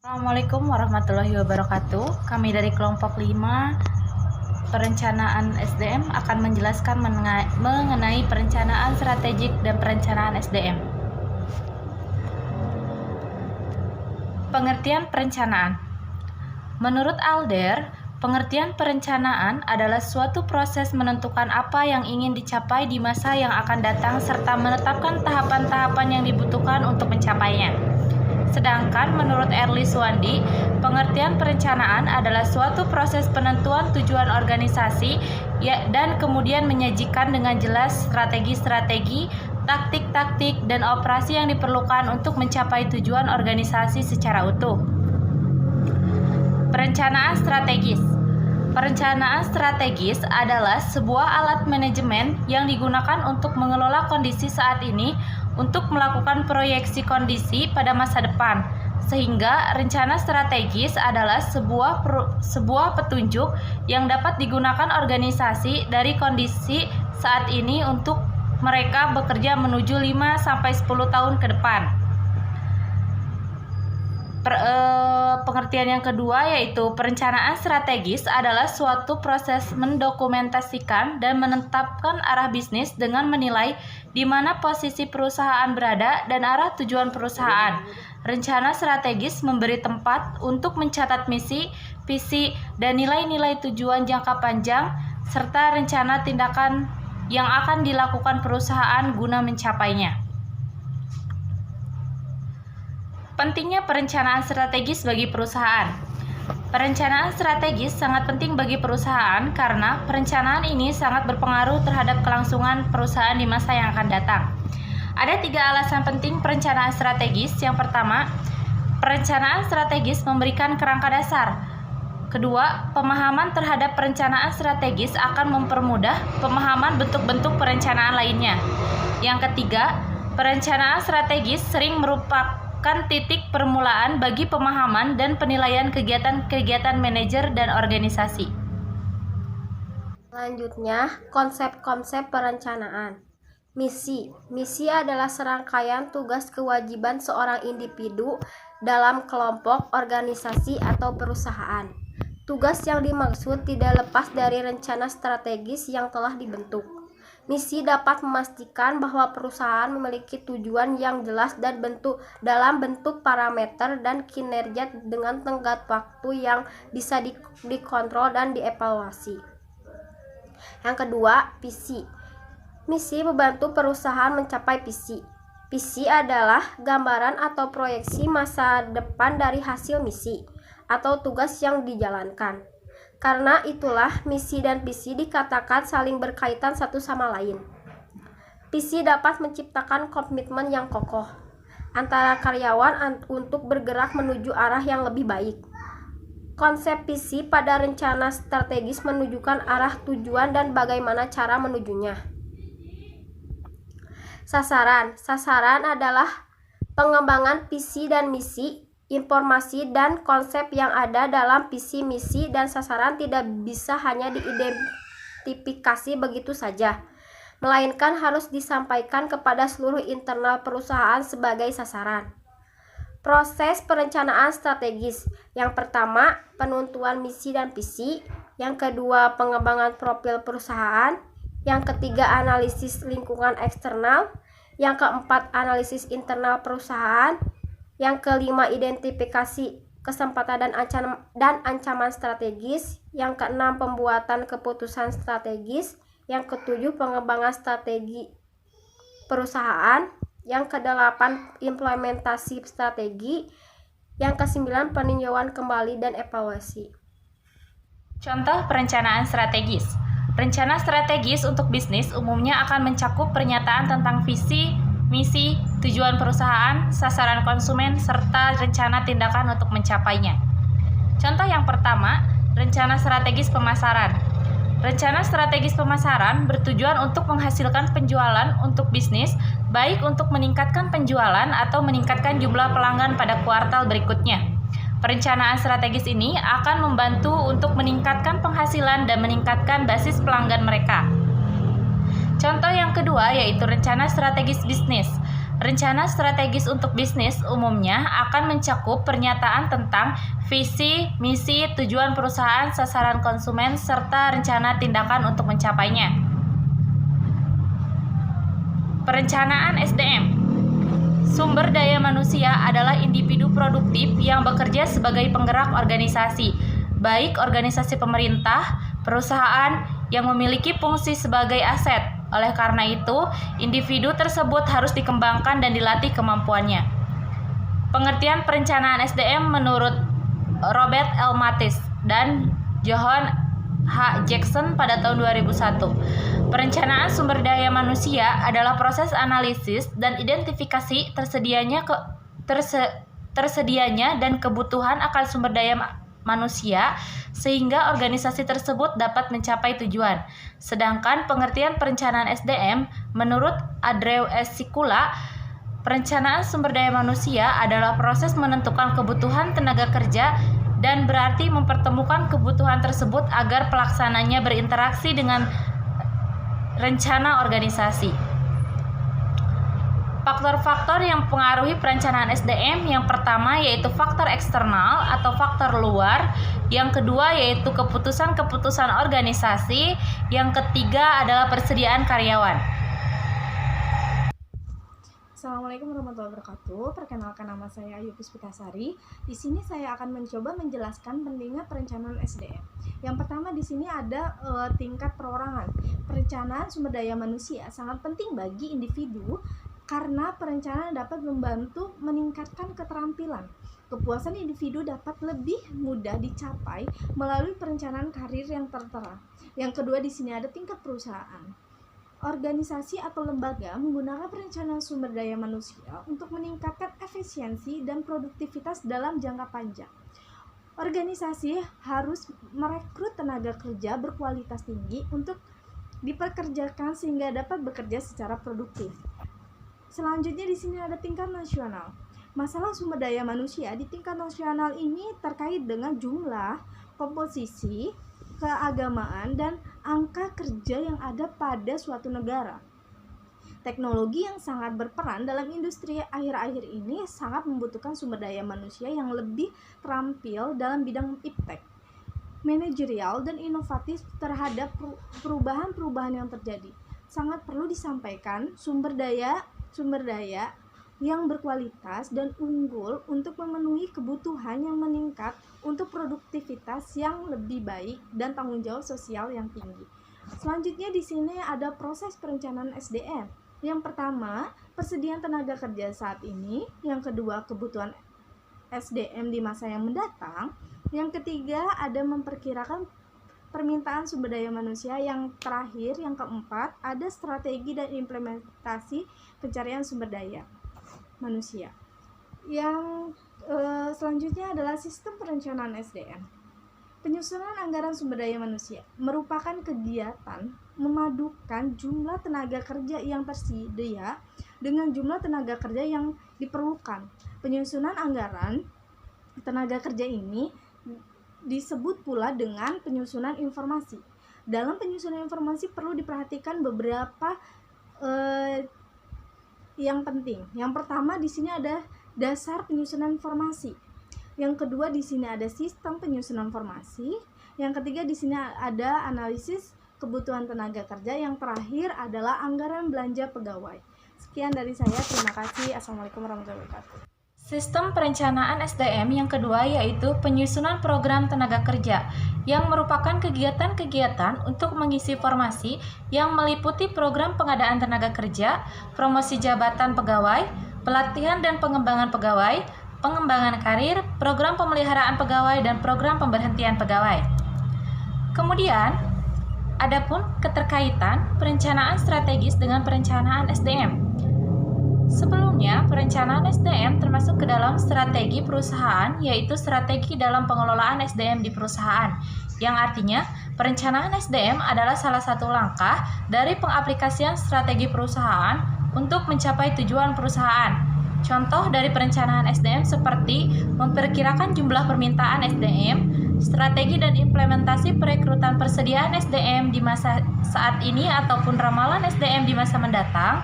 Assalamualaikum warahmatullahi wabarakatuh. Kami dari kelompok 5 perencanaan SDM akan menjelaskan mengenai perencanaan strategik dan perencanaan SDM. Pengertian perencanaan. Menurut Alder, pengertian perencanaan adalah suatu proses menentukan apa yang ingin dicapai di masa yang akan datang serta menetapkan tahapan-tahapan yang dibutuhkan untuk mencapainya. Sedangkan menurut Erly Suwandi, pengertian perencanaan adalah suatu proses penentuan tujuan organisasi dan kemudian menyajikan dengan jelas strategi-strategi, taktik-taktik, dan operasi yang diperlukan untuk mencapai tujuan organisasi secara utuh. Perencanaan strategis. Perencanaan strategis adalah sebuah alat manajemen yang digunakan untuk mengelola kondisi saat ini untuk melakukan proyeksi kondisi pada masa depan, sehingga rencana strategis adalah sebuah petunjuk yang dapat digunakan organisasi dari kondisi saat ini untuk mereka bekerja menuju 5-10 tahun ke depan. Pengertian yang kedua yaitu perencanaan strategis adalah suatu proses mendokumentasikan dan menetapkan arah bisnis dengan menilai di mana posisi perusahaan berada dan arah tujuan perusahaan. Rencana strategis memberi tempat untuk mencatat misi, visi, dan nilai-nilai tujuan jangka panjang serta rencana tindakan yang akan dilakukan perusahaan guna mencapainya. Pentingnya perencanaan strategis bagi perusahaan. Perencanaan strategis sangat penting bagi perusahaan karena perencanaan ini sangat berpengaruh terhadap kelangsungan perusahaan di masa yang akan datang. Ada 3 alasan penting perencanaan strategis. Yang pertama, perencanaan strategis memberikan kerangka dasar. Kedua, pemahaman terhadap perencanaan strategis akan mempermudah pemahaman bentuk-bentuk perencanaan lainnya. Yang ketiga, perencanaan strategis sering merupakan titik permulaan bagi pemahaman dan penilaian kegiatan-kegiatan manajer dan organisasi. Selanjutnya, konsep-konsep perencanaan. Misi adalah serangkaian tugas kewajiban seorang individu dalam kelompok, organisasi, atau perusahaan. Tugas yang dimaksud tidak lepas dari rencana strategis yang telah dibentuk. Misi dapat memastikan bahwa perusahaan memiliki tujuan yang jelas dan dalam bentuk parameter dan kinerja dengan tenggat waktu yang bisa dikontrol dan dievaluasi. Yang kedua, visi. Misi membantu perusahaan mencapai visi. Visi adalah gambaran atau proyeksi masa depan dari hasil misi atau tugas yang dijalankan. Karena itulah misi dan visi dikatakan saling berkaitan satu sama lain. Visi dapat menciptakan komitmen yang kokoh antara karyawan untuk bergerak menuju arah yang lebih baik. Konsep visi pada rencana strategis menunjukkan arah tujuan dan bagaimana cara menujunya. Sasaran adalah pengembangan visi dan misi. Informasi dan konsep yang ada dalam visi, misi, dan sasaran tidak bisa hanya diidentifikasi begitu saja, melainkan harus disampaikan kepada seluruh internal perusahaan sebagai sasaran. Proses perencanaan strategis. Yang pertama, penentuan misi dan visi. Yang kedua, pengembangan profil perusahaan. Yang ketiga, analisis lingkungan eksternal. Yang keempat, analisis internal perusahaan. Yang kelima, identifikasi kesempatan dan ancaman strategis. Yang keenam, pembuatan keputusan strategis. Yang ketujuh, pengembangan strategi perusahaan. Yang kedelapan, implementasi strategi. Yang kesembilan, peninjauan kembali dan evaluasi. Contoh perencanaan strategis. Rencana strategis untuk bisnis umumnya akan mencakup pernyataan tentang visi, misi, tujuan perusahaan, sasaran konsumen, serta rencana tindakan untuk mencapainya. Contoh yang pertama, rencana strategis pemasaran. Rencana strategis pemasaran bertujuan untuk menghasilkan penjualan untuk bisnis, baik untuk meningkatkan penjualan atau meningkatkan jumlah pelanggan pada kuartal berikutnya. Perencanaan strategis ini akan membantu untuk meningkatkan penghasilan dan meningkatkan basis pelanggan mereka. Contoh yang kedua yaitu rencana strategis bisnis. Rencana strategis untuk bisnis umumnya akan mencakup pernyataan tentang visi, misi, tujuan perusahaan, sasaran konsumen, serta rencana tindakan untuk mencapainya. Perencanaan SDM. Sumber daya manusia adalah individu produktif yang bekerja sebagai penggerak organisasi, baik organisasi pemerintah, perusahaan yang memiliki fungsi sebagai aset. Oleh karena itu, individu tersebut harus dikembangkan dan dilatih kemampuannya. Pengertian perencanaan SDM menurut Robert L. Mathis dan John H. Jackson pada tahun 2001. Perencanaan sumber daya manusia adalah proses analisis dan identifikasi tersedianya dan kebutuhan akan sumber daya manusia sehingga organisasi tersebut dapat mencapai tujuan. Sedangkan pengertian perencanaan SDM menurut Andrew S. Sikula, perencanaan sumber daya manusia adalah proses menentukan kebutuhan tenaga kerja dan berarti mempertemukan kebutuhan tersebut agar pelaksananya berinteraksi dengan rencana organisasi. Faktor-faktor yang mempengaruhi perencanaan SDM yang pertama yaitu faktor eksternal atau faktor luar, yang kedua yaitu keputusan-keputusan organisasi, yang ketiga adalah persediaan karyawan. Assalamualaikum warahmatullahi wabarakatuh. Perkenalkan, nama saya Ayu Puspitasari. Di sini saya akan mencoba menjelaskan pentingnya perencanaan SDM. Yang pertama di sini ada tingkat perorangan. Perencanaan sumber daya manusia sangat penting bagi individu karena perencanaan dapat membantu meningkatkan keterampilan. Kepuasan individu dapat lebih mudah dicapai melalui perencanaan karir yang tertera. Yang kedua di sini ada tingkat perusahaan. Organisasi atau lembaga menggunakan perencanaan sumber daya manusia untuk meningkatkan efisiensi dan produktivitas dalam jangka panjang. Organisasi harus merekrut tenaga kerja berkualitas tinggi untuk dipekerjakan sehingga dapat bekerja secara produktif. Selanjutnya di sini ada tingkat nasional. Masalah sumber daya manusia di tingkat nasional ini terkait dengan jumlah, komposisi, keagamaan, dan angka kerja yang ada pada suatu negara. Teknologi yang sangat berperan dalam industri akhir-akhir ini sangat membutuhkan sumber daya manusia yang lebih terampil dalam bidang iptek, manajerial, dan inovatif terhadap perubahan-perubahan yang terjadi. Sangat perlu disampaikan sumber daya yang berkualitas dan unggul untuk memenuhi kebutuhan yang meningkat untuk produktivitas yang lebih baik dan tanggung jawab sosial yang tinggi. Selanjutnya di sini ada proses perencanaan SDM. Yang pertama, persediaan tenaga kerja saat ini. Yang kedua, kebutuhan SDM di masa yang mendatang. Yang ketiga, ada memperkirakan permintaan sumber daya manusia. Yang terakhir, yang keempat, ada strategi dan implementasi pencarian sumber daya manusia. Yang selanjutnya adalah sistem perencanaan SDM. Penyusunan anggaran sumber daya manusia merupakan kegiatan memadukan jumlah tenaga kerja yang tersedia dengan jumlah tenaga kerja yang diperlukan. Penyusunan anggaran tenaga kerja ini disebut pula dengan penyusunan informasi. Dalam penyusunan informasi perlu diperhatikan beberapa yang penting. Yang pertama di sini ada dasar penyusunan informasi. Yang kedua di sini ada sistem penyusunan informasi. Yang ketiga di sini ada analisis kebutuhan tenaga kerja. Yang terakhir adalah anggaran belanja pegawai. Sekian dari saya. Terima kasih. Assalamualaikum warahmatullahi wabarakatuh. Sistem perencanaan SDM yang kedua yaitu penyusunan program tenaga kerja, yang merupakan kegiatan-kegiatan untuk mengisi formasi yang meliputi program pengadaan tenaga kerja, promosi jabatan pegawai, pelatihan dan pengembangan pegawai, pengembangan karir, program pemeliharaan pegawai, dan program pemberhentian pegawai. Kemudian, adapun keterkaitan perencanaan strategis dengan perencanaan SDM. Sebelumnya, perencanaan SDM termasuk ke dalam strategi perusahaan, yaitu strategi dalam pengelolaan SDM di perusahaan, yang artinya perencanaan SDM adalah salah satu langkah dari pengaplikasian strategi perusahaan untuk mencapai tujuan perusahaan. Contoh dari perencanaan SDM seperti memperkirakan jumlah permintaan SDM, strategi dan implementasi perekrutan persediaan SDM di masa saat ini ataupun ramalan SDM di masa mendatang,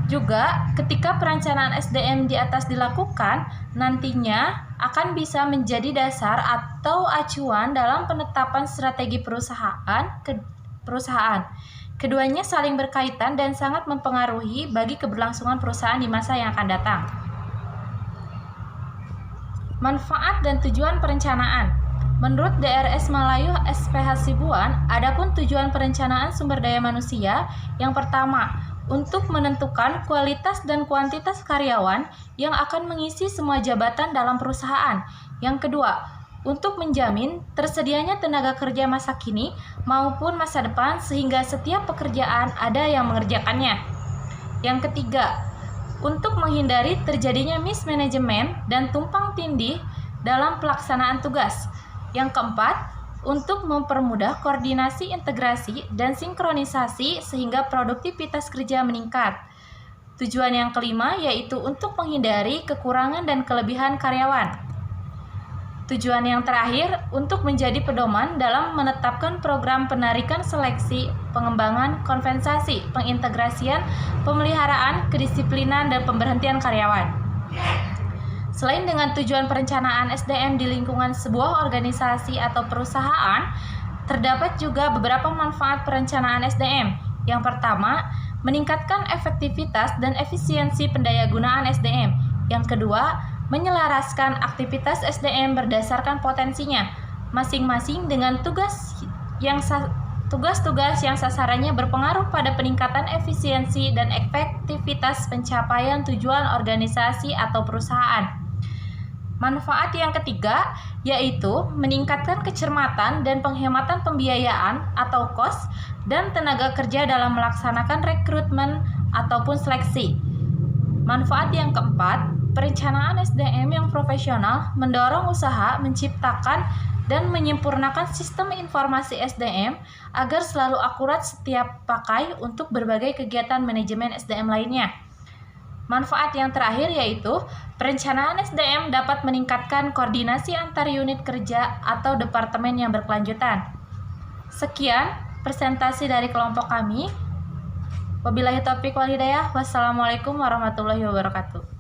Juga, ketika perencanaan SDM di atas dilakukan, nantinya akan bisa menjadi dasar atau acuan dalam penetapan strategi perusahaan. Keduanya saling berkaitan dan sangat mempengaruhi bagi keberlangsungan perusahaan di masa yang akan datang. Manfaat dan tujuan perencanaan. Menurut DRS Malayu SPH Sibuan, adapun tujuan perencanaan sumber daya manusia yang pertama, untuk menentukan kualitas dan kuantitas karyawan yang akan mengisi semua jabatan dalam perusahaan. Yang kedua, untuk menjamin tersedianya tenaga kerja masa kini maupun masa depan sehingga setiap pekerjaan ada yang mengerjakannya. Yang ketiga, untuk menghindari terjadinya mismanagement dan tumpang tindih dalam pelaksanaan tugas. Yang keempat, untuk mempermudah koordinasi, integrasi, dan sinkronisasi sehingga produktivitas kerja meningkat. Tujuan yang kelima yaitu untuk menghindari kekurangan dan kelebihan karyawan. Tujuan yang terakhir untuk menjadi pedoman dalam menetapkan program penarikan seleksi, pengembangan, kompensasi, pengintegrasian, pemeliharaan, kedisiplinan, dan pemberhentian karyawan. Selain dengan tujuan perencanaan SDM di lingkungan sebuah organisasi atau perusahaan, terdapat juga beberapa manfaat perencanaan SDM. Yang pertama, meningkatkan efektivitas dan efisiensi pendayagunaan SDM. Yang kedua, menyelaraskan aktivitas SDM berdasarkan potensinya, masing-masing dengan tugas yang sasarannya berpengaruh pada peningkatan efisiensi dan efektivitas pencapaian tujuan organisasi atau perusahaan. Manfaat yang ketiga yaitu meningkatkan kecermatan dan penghematan pembiayaan atau cost dan tenaga kerja dalam melaksanakan rekrutmen ataupun seleksi. Manfaat yang keempat, perencanaan SDM yang profesional mendorong usaha menciptakan dan menyempurnakan sistem informasi SDM agar selalu akurat setiap pakai untuk berbagai kegiatan manajemen SDM lainnya. Manfaat yang terakhir yaitu perencanaan SDM dapat meningkatkan koordinasi antar unit kerja atau departemen yang berkelanjutan. Sekian presentasi dari kelompok kami. Wabillahi taufiq wal hidayah. Wassalamualaikum warahmatullahi wabarakatuh.